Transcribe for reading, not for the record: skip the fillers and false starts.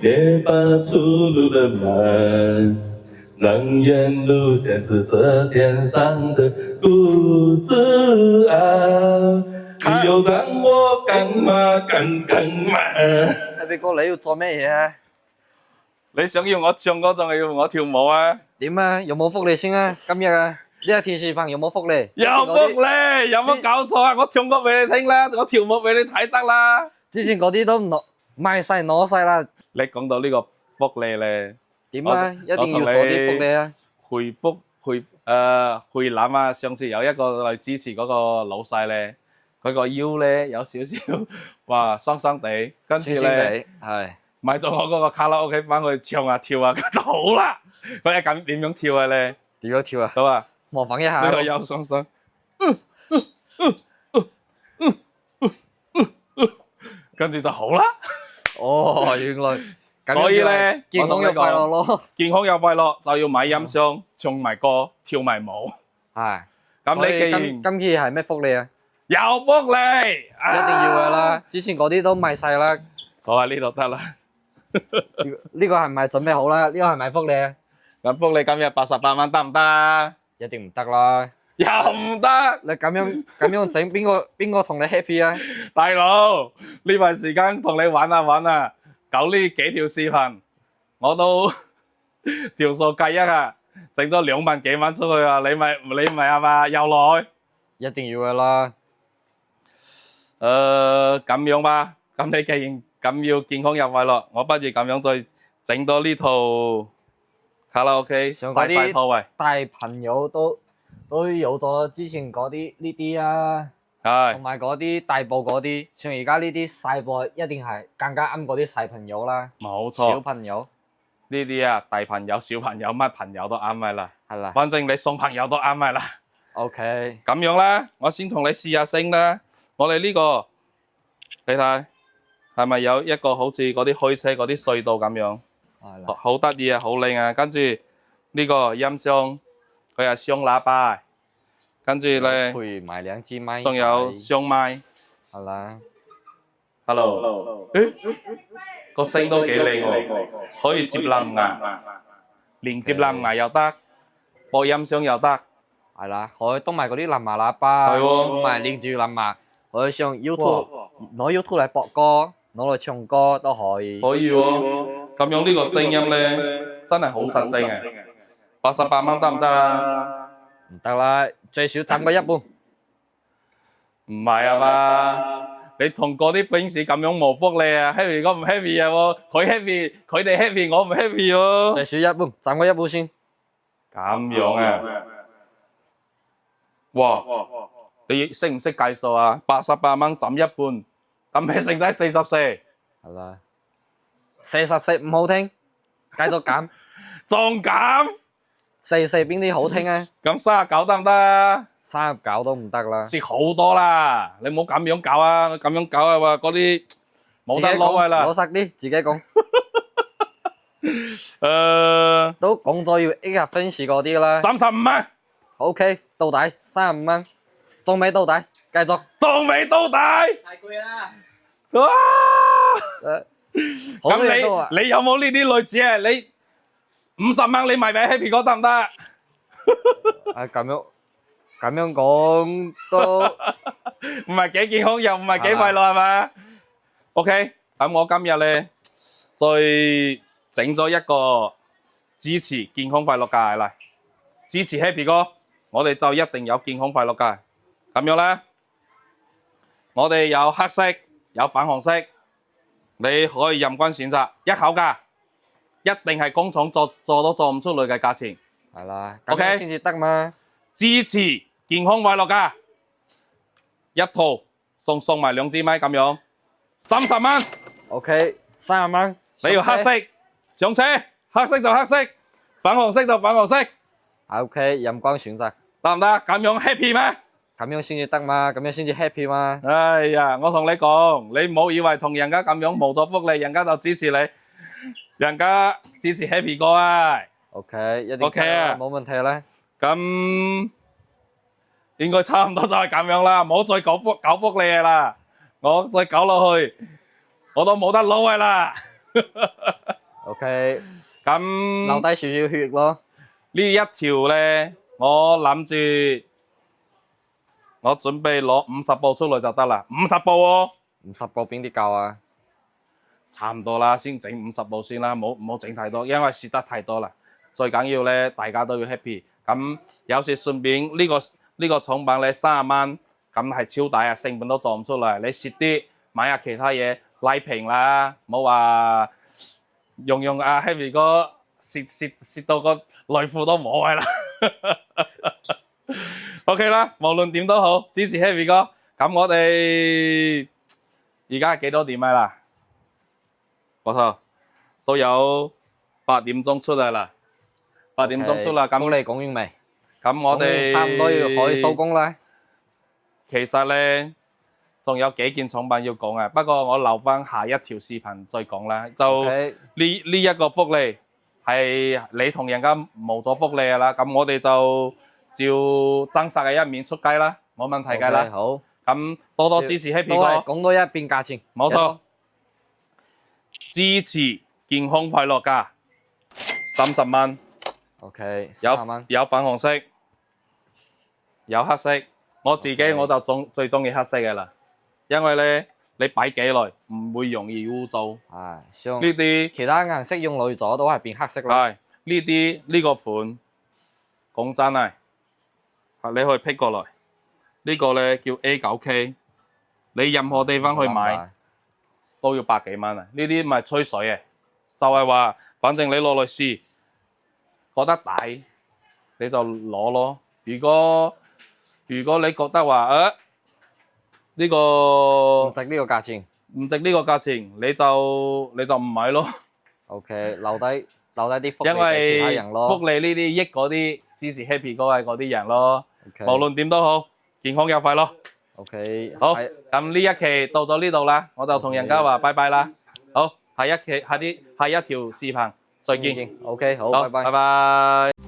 别把出路的门，能沿路显示舌尖上的故事啊！你又让我幹嘛幹嘛？Happy 哥，你要做咩嘢啊？你想要我唱歌仲係要我跳舞啊？點啊？有冇福利先啊？今日啊，呢個電視棚有冇福利？有福利，有冇搞錯啊？我唱歌俾你聽啦，我跳舞俾你睇得啦。之前嗰啲都賣晒攞晒啦。你講到呢個福利咧，點啊？一定要做啲福利啊！回諗啊，上次有一個嚟支持嗰個老細咧，佢個腰咧有少少哇傷傷地，跟住咧係買咗我嗰個卡拉 OK 翻去唱啊跳啊，就好啦。佢一咁點樣跳啊咧？點樣跳啊？好啊，模仿一下。呢個腰傷傷。跟住就好啦。哦，原來所以咧，健康又快樂咯。健康又快樂就要買音箱，唱埋歌，跳埋舞。係。咁你既然今次係咩福利啊？有福利，一定要噶啦。之前嗰啲都賣晒啦。坐喺呢度得啦。呢個係咪準備好啦？呢個係咪福利啊？咁福利今日88蚊得唔得？一定唔得啦。又唔得，你咁樣整，邊個同你 happy 啊？大佬呢段時間同你玩啊，搞呢幾條視頻，我都條數計一下，整咗2萬幾蚊出去啊！你咪係嘛？又來，一定要噶啦。咁樣吧，咁你既然咁要健康又快樂，我不如咁樣再整多呢套卡拉 OK，晒晒套位。大朋友都有咗之前嗰啲呢啲啊，同埋嗰啲大部嗰啲，像而家呢啲細部一定係更加啱嗰啲細朋友啦。冇錯，小朋友呢啲啊，大朋友、小朋友乜朋友都啱咪啦。係啦，反正你送朋友都啱咪啦。OK，咁樣啦，我先同你試下聲啦。我哋呢個，你睇係咪有一個好似嗰啲開車嗰啲隧道咁樣？係啦，好得意啊，好靚啊。跟住呢個音箱。佢係雙喇叭，跟住咧配埋2支咪，仲有雙麥，係啦。Hello，個聲都幾靚喎，可以接藍牙，連接藍牙又得，播音箱又得，係啦，可以當埋嗰啲藍牙喇叭，係喎，同埋連住藍牙，可以上 YouTube 攞 YouTube 嚟播歌，攞嚟唱歌都可以。可以喎，咁樣呢個聲音咧真係好實際嘅。88蚊得唔得啊？唔得啦，最少賺個一半。唔係啊嘛，你同嗰啲 fans 咁樣冇福利啊 ，happy 我唔 happy 啊喎，佢 happy，佢哋 happy，我唔 happy 喎。最少一半，賺個一半先。咁樣啊？哇！你識唔識計數啊？88蚊斬一半，咁咪剩低44。係啦，44唔好聽，繼續減。仲減？44邊啲好聽啊？咁39得唔得啊？39都唔得啦，蝕好多啦！你唔好咁樣搞啊！咁樣搞啊話嗰啲冇得攞位啦。攞實啲，自己講。都講咗要 A 入分時嗰啲啦。35蚊。OK，到底35蚊，仲未到底，繼續。仲未到底。太貴啦！哇！咁你有冇呢啲例子啊？你50蚊你賣俾 Happy 哥得唔得？啊咁樣講都唔係幾健康又唔係幾快樂係嘛 ？OK， 咁我今日咧再整咗一個支持健康快樂界嚟，支持 Happy 哥，我哋就一定有健康快樂界。咁樣咧，我哋有黑色，有粉紅色，你可以任君選擇，一口價。一定係工廠做都做唔出嚟嘅價錢，係啦，OK 先至得嘛。支持健康快樂㗎，一套送埋2支咪咁樣，30蚊。OK， 30蚊。你要黑色上車，黑色就黑色，粉紅色就粉紅色。OK， 任君選擇，得唔得？咁樣 happy 咩？咁樣先至得嘛，咁樣先至 happy 嘛。哎呀，我同你講，你唔好以為同人家咁樣冇咗福利，人家就支持你。人家支持 Happy 哥啊 ，OK， 一定 OK 啊，冇問題啦。咁應該差唔多就係咁樣啦，唔好再搞福利啦，我再搞落去，我都冇得撈嘅啦。OK，咁留低少少血咯。呢一條咧，我諗住我準備攞50部出嚟就得啦，50部喎。50部邊啲夠啊？差唔多啦，先整50部先啦，唔好整太多，因為蝕得太多啦。最緊要咧，大家都要 happy。咁有時順便呢個廠品咧30蚊，咁係超抵啊，成本都做唔出嚟。你蝕啲買下其他嘢拉平啦，唔好話用阿 Happy 哥蝕到個內褲都冇係啦。OK 啦，無論點都好，支持 Happy 哥。咁我哋而家幾多點啦？我操，都有8點鐘出嚟啦，8點鐘出啦。咁你講完未？咁我哋差唔多要可以收工啦。其實咧，仲有幾件廠品要講啊，不過我留翻下一條視頻再講啦。就呢一個福利係你同人家冇咗福利㗎啦，咁我哋就照真實嘅一面出雞啦，冇問題㗎啦。好，咁多多支持 Happy 哥。講多一遍價錢。冇錯。支持健康快樂價30蚊 ，OK， 有粉紅色，有黑色。我自己我就最中意黑色嘅啦，因為咧你擺幾耐唔會容易污糟。呢啲其他顏色用耐咗都係變黑色啦。係呢個款，講真係，你可以批過來。呢個咧叫 A9K， 你任何地方去買。都要100幾蚊啊！呢啲咪吹水嘅，就係話，反正你攞嚟試，覺得抵你就攞咯。如果你覺得話呢個唔值呢個價錢，你就唔買咯。OK， 留低啲福利因俾其他人咯。福利呢啲益嗰啲支持 Happy 哥嘅嗰啲人咯。無論點都好，健康又快樂。OK， 好，咁呢一期到咗呢度啦，我就同人家話拜拜啦。好，下一條視頻再見。OK， 好，拜拜。拜拜。